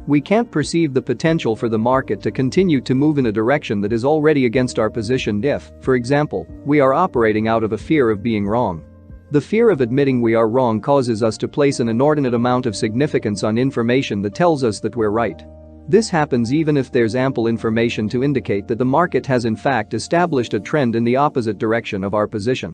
We can't perceive the potential for the market to continue to move in a direction that is already against our position if, for example, we are operating out of a fear of being wrong. The fear of admitting we are wrong causes us to place an inordinate amount of significance on information that tells us that we're right. This happens even if there's ample information to indicate that the market has in fact established a trend in the opposite direction of our position.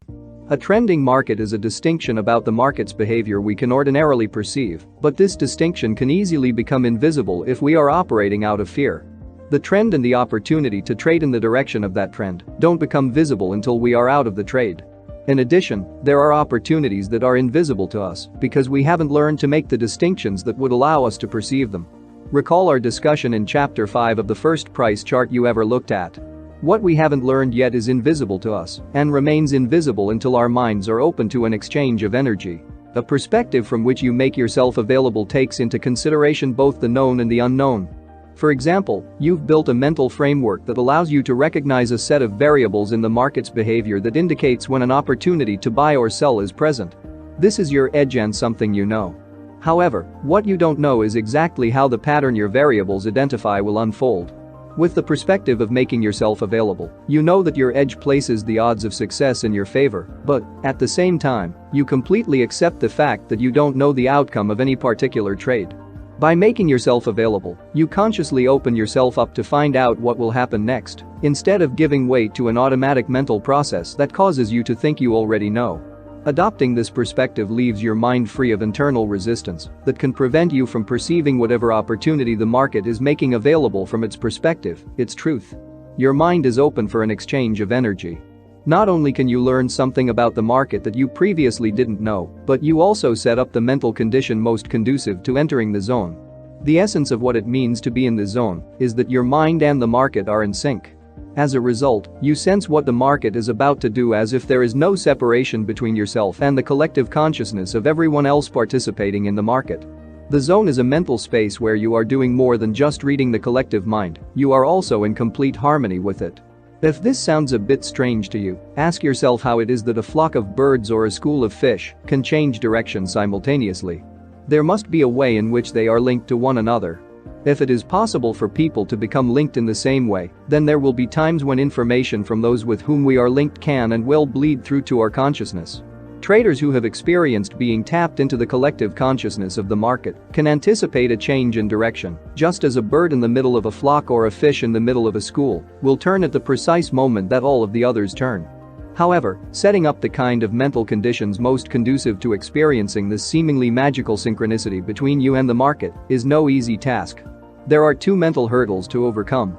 A trending market is a distinction about the market's behavior we can ordinarily perceive, but this distinction can easily become invisible if we are operating out of fear. The trend and the opportunity to trade in the direction of that trend don't become visible until we are out of the trade. In addition, there are opportunities that are invisible to us because we haven't learned to make the distinctions that would allow us to perceive them. Recall our discussion in Chapter 5 of the first price chart you ever looked at. What we haven't learned yet is invisible to us and remains invisible until our minds are open to an exchange of energy. A perspective from which you make yourself available takes into consideration both the known and the unknown. For example, you've built a mental framework that allows you to recognize a set of variables in the market's behavior that indicates when an opportunity to buy or sell is present. This is your edge and something you know. However, what you don't know is exactly how the pattern your variables identify will unfold. With the perspective of making yourself available, you know that your edge places the odds of success in your favor, but, at the same time, you completely accept the fact that you don't know the outcome of any particular trade. By making yourself available, you consciously open yourself up to find out what will happen next, instead of giving way to an automatic mental process that causes you to think you already know. Adopting this perspective leaves your mind free of internal resistance that can prevent you from perceiving whatever opportunity the market is making available from its perspective, its truth. Your mind is open for an exchange of energy. Not only can you learn something about the market that you previously didn't know, but you also set up the mental condition most conducive to entering the zone. The essence of what it means to be in the zone is that your mind and the market are in sync. As a result, you sense what the market is about to do as if there is no separation between yourself and the collective consciousness of everyone else participating in the market. The zone is a mental space where you are doing more than just reading the collective mind, you are also in complete harmony with it. If this sounds a bit strange to you, ask yourself how it is that a flock of birds or a school of fish can change direction simultaneously. There must be a way in which they are linked to one another. If it is possible for people to become linked in the same way, then there will be times when information from those with whom we are linked can and will bleed through to our consciousness. Traders who have experienced being tapped into the collective consciousness of the market can anticipate a change in direction, just as a bird in the middle of a flock or a fish in the middle of a school will turn at the precise moment that all of the others turn. However, setting up the kind of mental conditions most conducive to experiencing this seemingly magical synchronicity between you and the market is no easy task. There are two mental hurdles to overcome.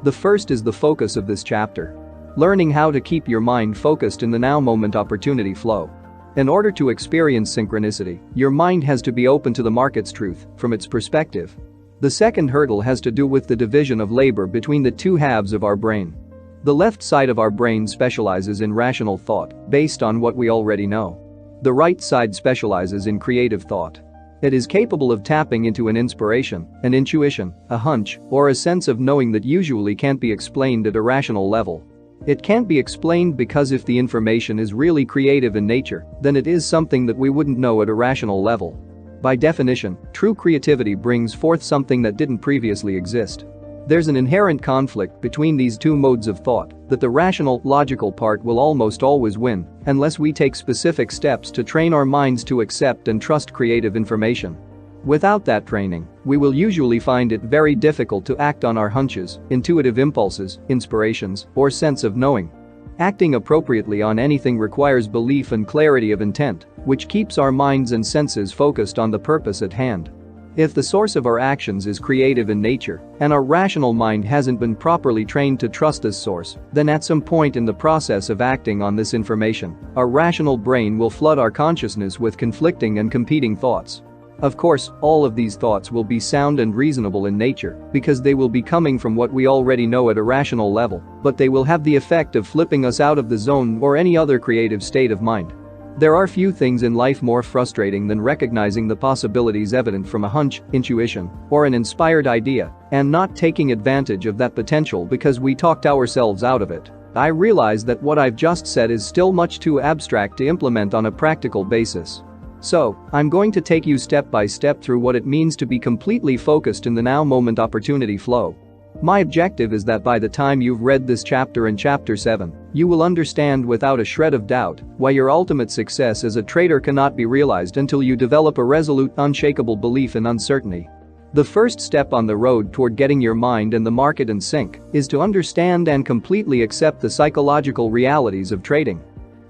The first is the focus of this chapter. Learning how to keep your mind focused in the now moment opportunity flow. In order to experience synchronicity, your mind has to be open to the market's truth from its perspective. The second hurdle has to do with the division of labor between the two halves of our brain. The left side of our brain specializes in rational thought based on what we already know. The right side specializes in creative thought. It is capable of tapping into an inspiration, an intuition, a hunch, or a sense of knowing that usually can't be explained at a rational level. It can't be explained because if the information is really creative in nature, then it is something that we wouldn't know at a rational level. By definition, true creativity brings forth something that didn't previously exist. There's an inherent conflict between these two modes of thought that the rational, logical part will almost always win unless we take specific steps to train our minds to accept and trust creative information. Without that training, we will usually find it very difficult to act on our hunches, intuitive impulses, inspirations, or sense of knowing. Acting appropriately on anything requires belief and clarity of intent, which keeps our minds and senses focused on the purpose at hand. If the source of our actions is creative in nature, and our rational mind hasn't been properly trained to trust this source, then at some point in the process of acting on this information, our rational brain will flood our consciousness with conflicting and competing thoughts. Of course, all of these thoughts will be sound and reasonable in nature because they will be coming from what we already know at a rational level, but they will have the effect of flipping us out of the zone or any other creative state of mind. There are few things in life more frustrating than recognizing the possibilities evident from a hunch, intuition, or an inspired idea and not taking advantage of that potential because we talked ourselves out of it. I realize that what I've just said is still much too abstract to implement on a practical basis. So, I'm going to take you step by step through what it means to be completely focused in the now moment opportunity flow. My objective is that by the time you've read this chapter and chapter 7, you will understand without a shred of doubt why your ultimate success as a trader cannot be realized until you develop a resolute, unshakable belief in uncertainty. The first step on the road toward getting your mind and the market in sync is to understand and completely accept the psychological realities of trading.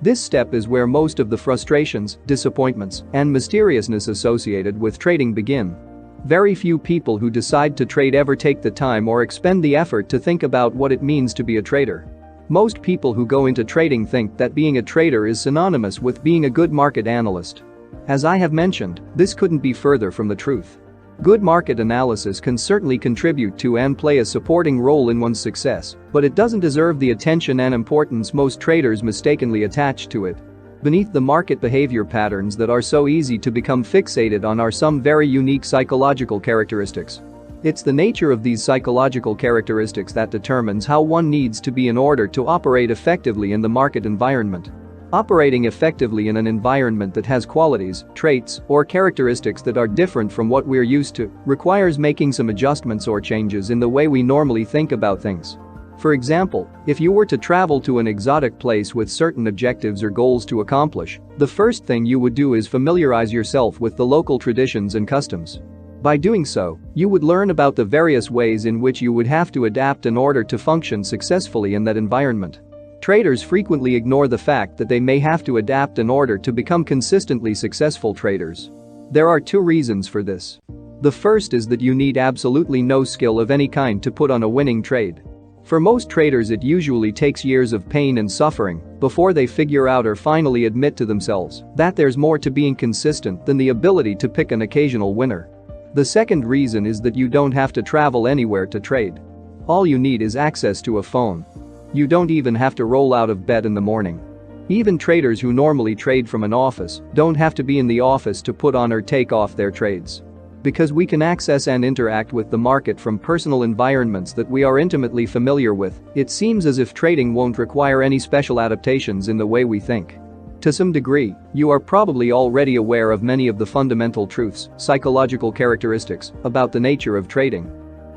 This step is where most of the frustrations, disappointments, and mysteriousness associated with trading begin. Very few people who decide to trade ever take the time or expend the effort to think about what it means to be a trader. Most people who go into trading think that being a trader is synonymous with being a good market analyst. As I have mentioned, this couldn't be further from the truth. Good market analysis can certainly contribute to and play a supporting role in one's success, but it doesn't deserve the attention and importance most traders mistakenly attach to it. Beneath the market behavior patterns that are so easy to become fixated on are some very unique psychological characteristics. It's the nature of these psychological characteristics that determines how one needs to be in order to operate effectively in the market environment. Operating effectively in an environment that has qualities, traits, or characteristics that are different from what we're used to requires making some adjustments or changes in the way we normally think about things. For example, if you were to travel to an exotic place with certain objectives or goals to accomplish, the first thing you would do is familiarize yourself with the local traditions and customs. By doing so, you would learn about the various ways in which you would have to adapt in order to function successfully in that environment. Traders frequently ignore the fact that they may have to adapt in order to become consistently successful traders. There are two reasons for this. The first is that you need absolutely no skill of any kind to put on a winning trade. For most traders, it usually takes years of pain and suffering before they figure out or finally admit to themselves that there's more to being consistent than the ability to pick an occasional winner. The second reason is that you don't have to travel anywhere to trade. All you need is access to a phone. You don't even have to roll out of bed in the morning. Even traders who normally trade from an office don't have to be in the office to put on or take off their trades. Because we can access and interact with the market from personal environments that we are intimately familiar with, it seems as if trading won't require any special adaptations in the way we think. To some degree, you are probably already aware of many of the fundamental truths, psychological characteristics, about the nature of trading.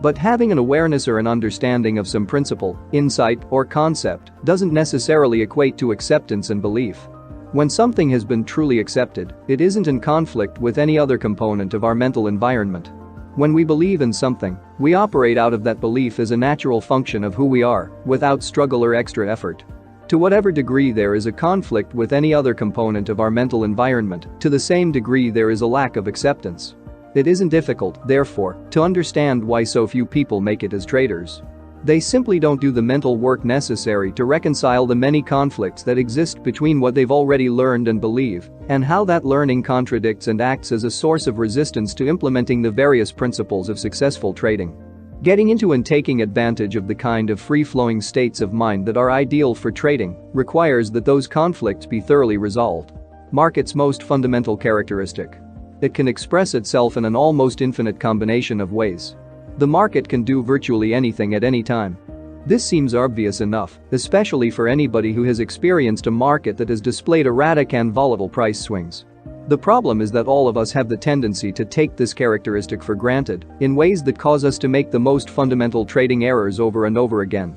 But having an awareness or an understanding of some principle, insight, or concept doesn't necessarily equate to acceptance and belief. When something has been truly accepted, it isn't in conflict with any other component of our mental environment. When we believe in something, we operate out of that belief as a natural function of who we are, without struggle or extra effort. To whatever degree there is a conflict with any other component of our mental environment, to the same degree there is a lack of acceptance. It isn't difficult, therefore, to understand why so few people make it as traders. They simply don't do the mental work necessary to reconcile the many conflicts that exist between what they've already learned and believe, and how that learning contradicts and acts as a source of resistance to implementing the various principles of successful trading. Getting into and taking advantage of the kind of free-flowing states of mind that are ideal for trading requires that those conflicts be thoroughly resolved. Market's most fundamental characteristic. It can express itself in an almost infinite combination of ways. The market can do virtually anything at any time. This seems obvious enough, especially for anybody who has experienced a market that has displayed erratic and volatile price swings. The problem is that all of us have the tendency to take this characteristic for granted in ways that cause us to make the most fundamental trading errors over and over again.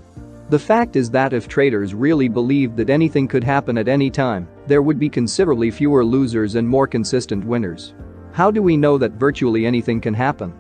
The fact is that if traders really believed that anything could happen at any time, there would be considerably fewer losers and more consistent winners. How do we know that virtually anything can happen?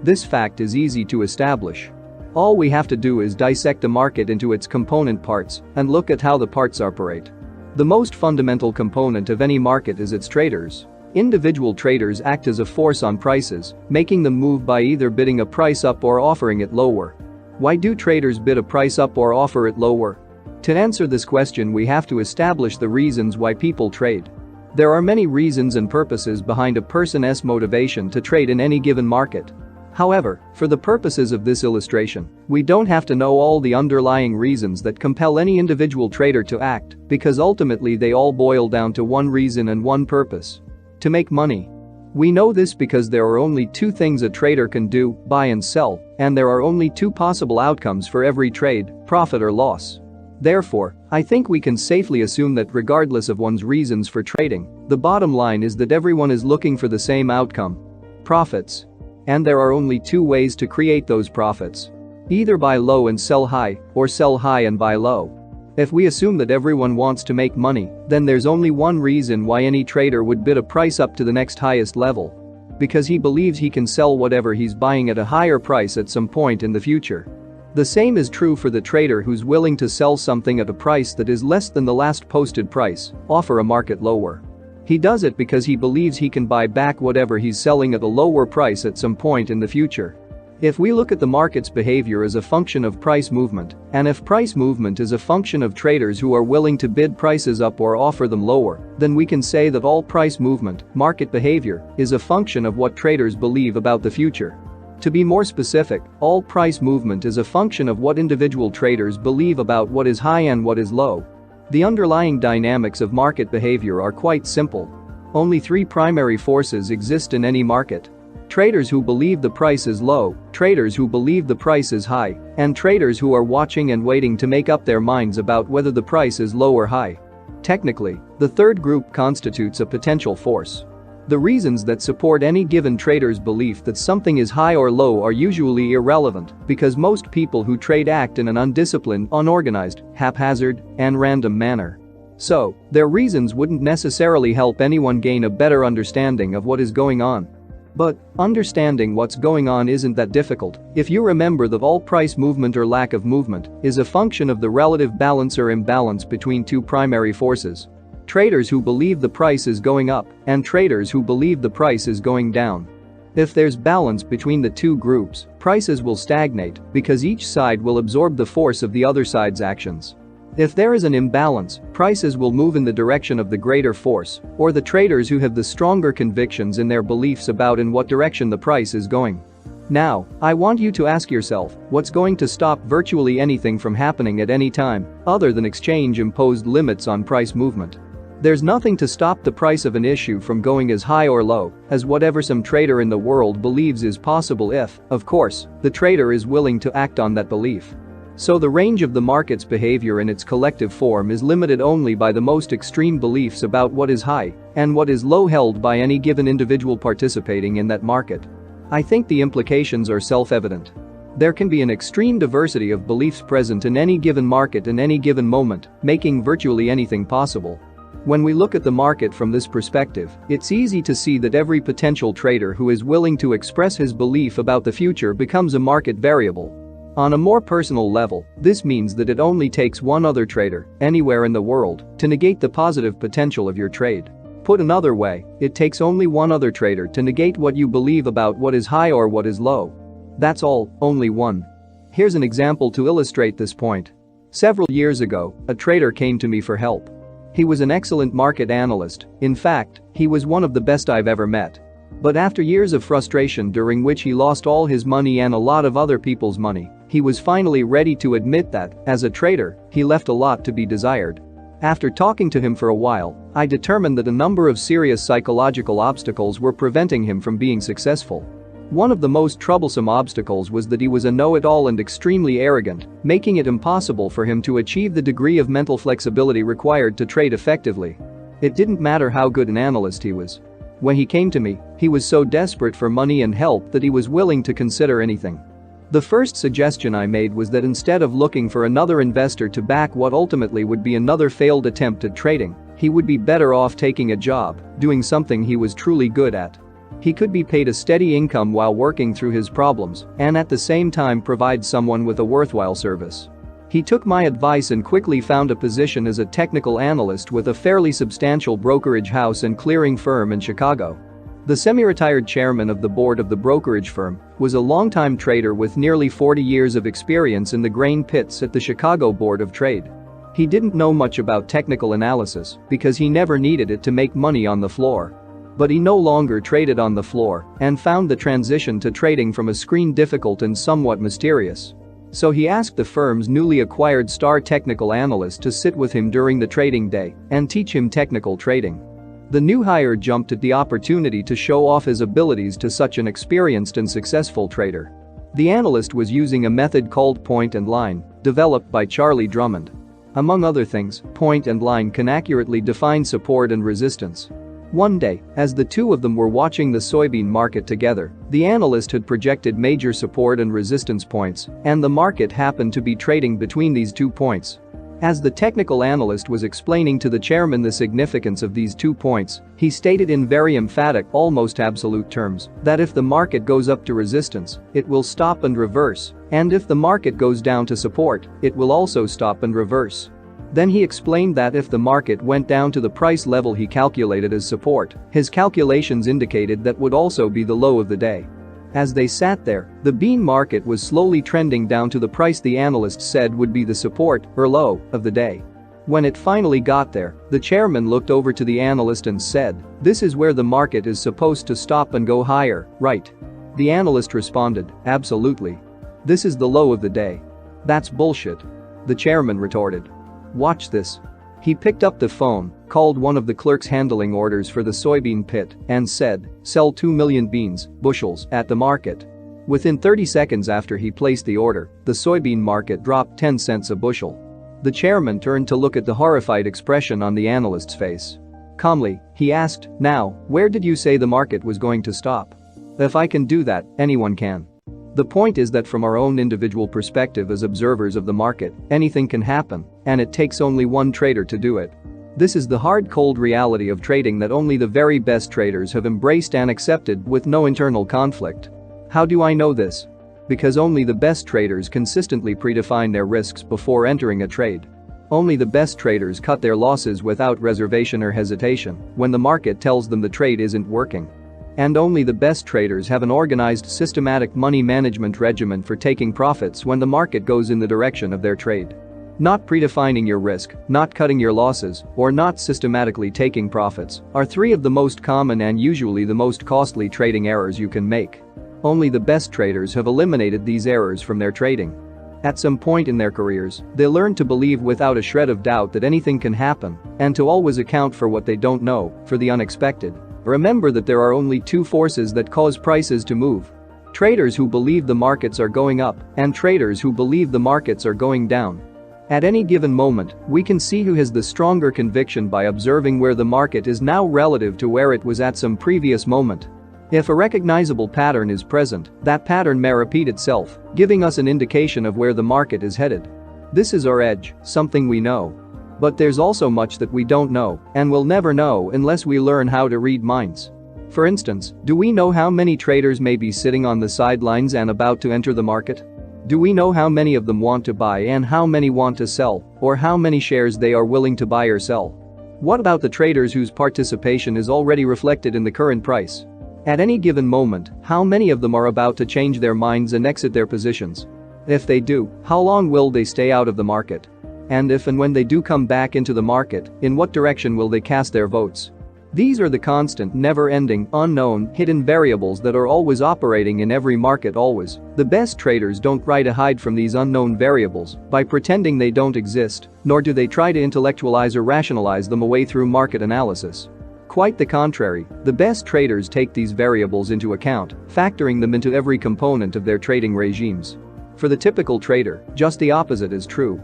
This fact is easy to establish. All we have to do is dissect a market into its component parts and look at how the parts operate. The most fundamental component of any market is its traders. Individual traders act as a force on prices, making them move by either bidding a price up or offering it lower. Why do traders bid a price up or offer it lower? To answer this question, we have to establish the reasons why people trade. There are many reasons and purposes behind a person's motivation to trade in any given market. However, for the purposes of this illustration, we don't have to know all the underlying reasons that compel any individual trader to act, because ultimately they all boil down to one reason and one purpose: to make money. We know this because there are only two things a trader can do: buy and sell, and there are only two possible outcomes for every trade: profit or loss. Therefore, I think we can safely assume that regardless of one's reasons for trading, the bottom line is that everyone is looking for the same outcome: profits. And there are only two ways to create those profits: either buy low and sell high, or sell high and buy low. If we assume that everyone wants to make money, then there's only one reason why any trader would bid a price up to the next highest level: because he believes he can sell whatever he's buying at a higher price at some point in the future. The same is true for the trader who's willing to sell something at a price that is less than the last posted price, offer a market lower. He does it because he believes he can buy back whatever he's selling at a lower price at some point in the future. If we look at the market's behavior as a function of price movement, and if price movement is a function of traders who are willing to bid prices up or offer them lower, then we can say that all price movement, market behavior, is a function of what traders believe about the future. To be more specific, all price movement is a function of what individual traders believe about what is high and what is low. The underlying dynamics of market behavior are quite simple. Only three primary forces exist in any market: traders who believe the price is low, traders who believe the price is high, and traders who are watching and waiting to make up their minds about whether the price is low or high. Technically, the third group constitutes a potential force. The reasons that support any given trader's belief that something is high or low are usually irrelevant, because most people who trade act in an undisciplined, unorganized, haphazard, and random manner. So, their reasons wouldn't necessarily help anyone gain a better understanding of what is going on. But understanding what's going on isn't that difficult if you remember that all price movement or lack of movement is a function of the relative balance or imbalance between two primary forces: traders who believe the price is going up and traders who believe the price is going down. If there's balance between the two groups, prices will stagnate because each side will absorb the force of the other side's actions. If there is an imbalance, prices will move in the direction of the greater force, or the traders who have the stronger convictions in their beliefs about in what direction the price is going. Now, I want you to ask yourself, what's going to stop virtually anything from happening at any time, other than exchange-imposed limits on price movement? There's nothing to stop the price of an issue from going as high or low as whatever some trader in the world believes is possible if, of course, the trader is willing to act on that belief. So the range of the market's behavior in its collective form is limited only by the most extreme beliefs about what is high and what is low held by any given individual participating in that market. I think the implications are self-evident. There can be an extreme diversity of beliefs present in any given market in any given moment, making virtually anything possible. When we look at the market from this perspective, it's easy to see that every potential trader who is willing to express his belief about the future becomes a market variable. On a more personal level, this means that it only takes one other trader, anywhere in the world, to negate the positive potential of your trade. Put another way, it takes only one other trader to negate what you believe about what is high or what is low. That's all, only one. Here's an example to illustrate this point. Several years ago, a trader came to me for help. He was an excellent market analyst. In fact, he was one of the best I've ever met. But after years of frustration during which he lost all his money and a lot of other people's money, he was finally ready to admit that, as a trader, he left a lot to be desired. After talking to him for a while, I determined that a number of serious psychological obstacles were preventing him from being successful. One of the most troublesome obstacles was that he was a know-it-all and extremely arrogant, making it impossible for him to achieve the degree of mental flexibility required to trade effectively. It didn't matter how good an analyst he was. When he came to me, he was so desperate for money and help that he was willing to consider anything. The first suggestion I made was that instead of looking for another investor to back what ultimately would be another failed attempt at trading, he would be better off taking a job, doing something he was truly good at. He could be paid a steady income while working through his problems and at the same time provide someone with a worthwhile service. He took my advice and quickly found a position as a technical analyst with a fairly substantial brokerage house and clearing firm in Chicago. The semi-retired chairman of the board of the brokerage firm was a longtime trader with nearly 40 years of experience in the grain pits at the Chicago Board of Trade. He didn't know much about technical analysis because he never needed it to make money on the floor. But he no longer traded on the floor and found the transition to trading from a screen difficult and somewhat mysterious. So he asked the firm's newly acquired star technical analyst to sit with him during the trading day and teach him technical trading. The new hire jumped at the opportunity to show off his abilities to such an experienced and successful trader. The analyst was using a method called point and line, developed by Charlie Drummond. Among other things, point and line can accurately define support and resistance. One day, as the two of them were watching the soybean market together, the analyst had projected major support and resistance points, and the market happened to be trading between these 2 points. As the technical analyst was explaining to the chairman the significance of these 2 points, he stated in very emphatic, almost absolute terms, that if the market goes up to resistance, it will stop and reverse, and if the market goes down to support, it will also stop and reverse. Then he explained that if the market went down to the price level he calculated as support, his calculations indicated that would also be the low of the day. As they sat there, the bean market was slowly trending down to the price the analyst said would be the support, or low, of the day. When it finally got there, the chairman looked over to the analyst and said, "This is where the market is supposed to stop and go higher, right?" The analyst responded, "Absolutely. This is the low of the day." "That's bullshit," the chairman retorted. "Watch this." He picked up the phone, called one of the clerks handling orders for the soybean pit, and said, "Sell 2 million beans, bushels, at the market." Within 30 seconds after he placed the order, the soybean market dropped 10 cents a bushel. The chairman turned to look at the horrified expression on the analyst's face. Calmly, he asked, "Now, where did you say the market was going to stop?" "If I can do that, anyone can." The point is that from our own individual perspective as observers of the market, anything can happen, and it takes only one trader to do it. This is the hard cold reality of trading that only the very best traders have embraced and accepted with no internal conflict. How do I know this? Because only the best traders consistently predefine their risks before entering a trade. Only the best traders cut their losses without reservation or hesitation when the market tells them the trade isn't working. And only the best traders have an organized, systematic money management regimen for taking profits when the market goes in the direction of their trade. Not predefining your risk, not cutting your losses, or not systematically taking profits are three of the most common and usually the most costly trading errors you can make. Only the best traders have eliminated these errors from their trading. At some point in their careers, they learn to believe without a shred of doubt that anything can happen and to always account for what they don't know, for the unexpected. Remember that there are only two forces that cause prices to move: traders who believe the markets are going up and traders who believe the markets are going down. At any given moment, we can see who has the stronger conviction by observing where the market is now relative to where it was at some previous moment. If a recognizable pattern is present, that pattern may repeat itself, giving us an indication of where the market is headed. This is our edge, something we know. But there's also much that we don't know and will never know unless we learn how to read minds. For instance, do we know how many traders may be sitting on the sidelines and about to enter the market? Do we know how many of them want to buy and how many want to sell, or how many shares they are willing to buy or sell? What about the traders whose participation is already reflected in the current price? At any given moment, how many of them are about to change their minds and exit their positions? If they do, how long will they stay out of the market? And if and when they do come back into the market, in what direction will they cast their votes? These are the constant, never-ending, unknown, hidden variables that are always operating in every market always. The best traders don't try to hide from these unknown variables by pretending they don't exist, nor do they try to intellectualize or rationalize them away through market analysis. Quite the contrary, the best traders take these variables into account, factoring them into every component of their trading regimes. For the typical trader, just the opposite is true.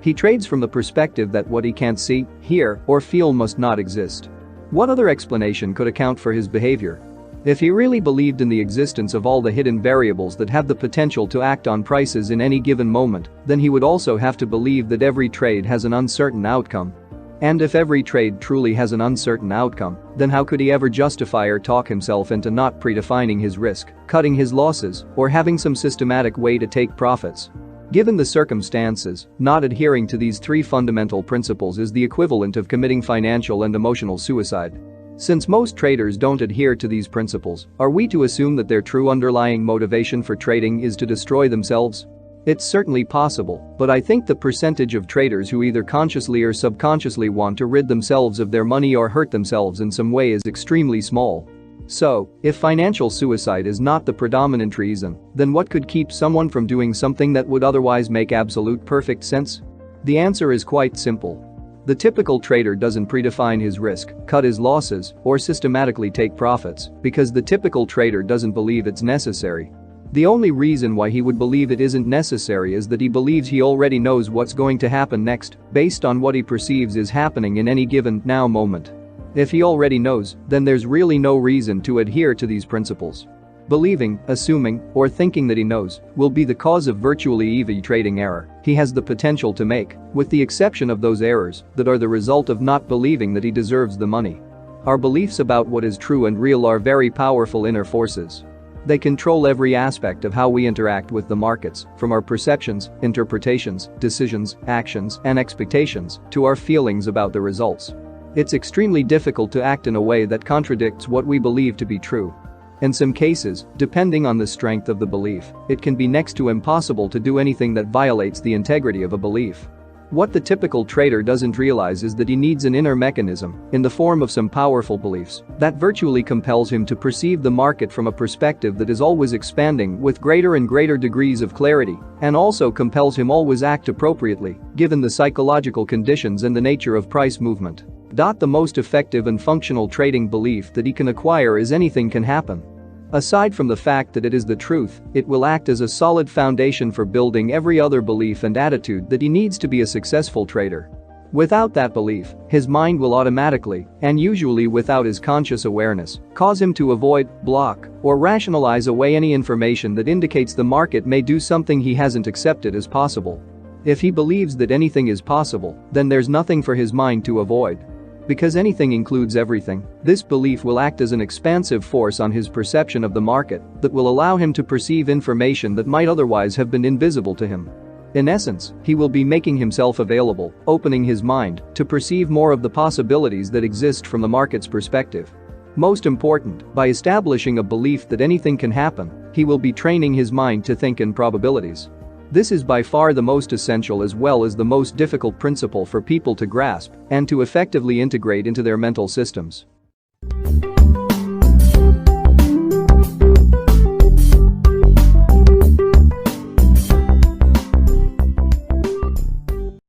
He trades from the perspective that what he can't see, hear, or feel must not exist. What other explanation could account for his behavior? If he really believed in the existence of all the hidden variables that have the potential to act on prices in any given moment, then he would also have to believe that every trade has an uncertain outcome. And if every trade truly has an uncertain outcome, then how could he ever justify or talk himself into not predefining his risk, cutting his losses, or having some systematic way to take profits? Given the circumstances, not adhering to these three fundamental principles is the equivalent of committing financial and emotional suicide. Since most traders don't adhere to these principles, are we to assume that their true underlying motivation for trading is to destroy themselves? It's certainly possible, but I think the percentage of traders who either consciously or subconsciously want to rid themselves of their money or hurt themselves in some way is extremely small. So, if financial suicide is not the predominant reason, then what could keep someone from doing something that would otherwise make absolute perfect sense? The answer is quite simple. The typical trader doesn't predefine his risk, cut his losses, or systematically take profits because the typical trader doesn't believe it's necessary. The only reason why he would believe it isn't necessary is that he believes he already knows what's going to happen next, based on what he perceives is happening in any given now moment. If he already knows, then there's really no reason to adhere to these principles. Believing, assuming, or thinking that he knows will be the cause of virtually every trading error he has the potential to make, with the exception of those errors that are the result of not believing that he deserves the money. Our beliefs about what is true and real are very powerful inner forces. They control every aspect of how we interact with the markets, from our perceptions, interpretations, decisions, actions, and expectations, to our feelings about the results. It's extremely difficult to act in a way that contradicts what we believe to be true. In some cases, depending on the strength of the belief, it can be next to impossible to do anything that violates the integrity of a belief. What the typical trader doesn't realize is that he needs an inner mechanism, in the form of some powerful beliefs, that virtually compels him to perceive the market from a perspective that is always expanding with greater and greater degrees of clarity, and also compels him always act appropriately, given the psychological conditions and the nature of price movement. The most effective and functional trading belief that he can acquire is anything can happen. Aside from the fact that it is the truth, it will act as a solid foundation for building every other belief and attitude that he needs to be a successful trader. Without that belief, his mind will automatically, and usually without his conscious awareness, cause him to avoid, block, or rationalize away any information that indicates the market may do something he hasn't accepted as possible. If he believes that anything is possible, then there's nothing for his mind to avoid. Because anything includes everything, this belief will act as an expansive force on his perception of the market that will allow him to perceive information that might otherwise have been invisible to him. In essence, he will be making himself available, opening his mind to perceive more of the possibilities that exist from the market's perspective. Most important, by establishing a belief that anything can happen, he will be training his mind to think in probabilities. This is by far the most essential as well as the most difficult principle for people to grasp and to effectively integrate into their mental systems.